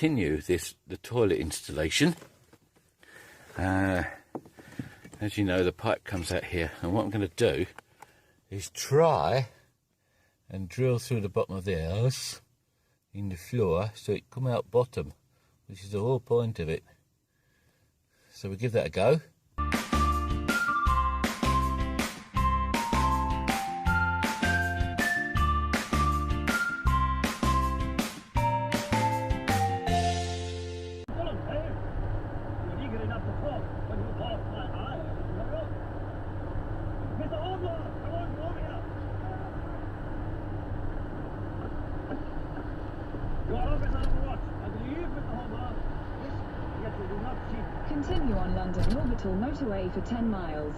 continue the toilet installation. As you know, the pipe comes out here, and what I'm going to do is try and drill through the bottom of the house in the floor so it come out bottom, which is the whole point of it. So we'll give that a go. Continue on London Orbital motorway for 10 miles.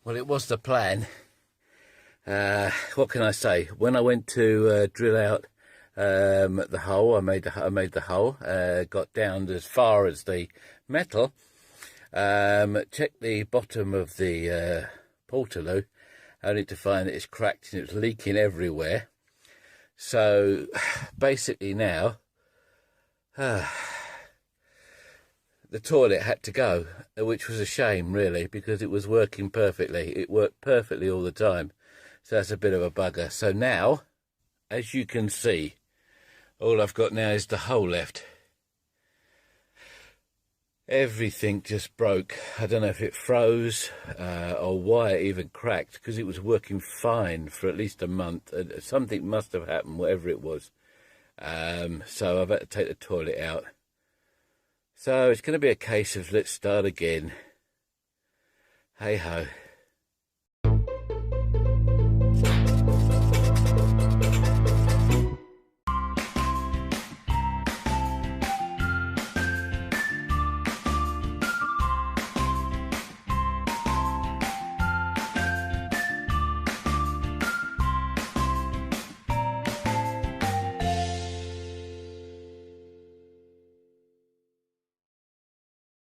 Well, it was the plan. What can I say? When I went to drill out the hole, I made the hole, got down as far as the metal, checked the bottom of the portaloo, only to find that it's cracked and it's leaking everywhere. So basically now the toilet had to go, which was a shame really, because it was working perfectly. It worked perfectly all the time. So that's a bit of a bugger. So now, as you can see, all I've got now is the hole left. Everything just broke. I don't know if it froze or why it even cracked, because it was working fine for at least a month. Something must have happened, whatever it was. So I've had to take the toilet out. So it's going to be a case of let's start again. Hey ho.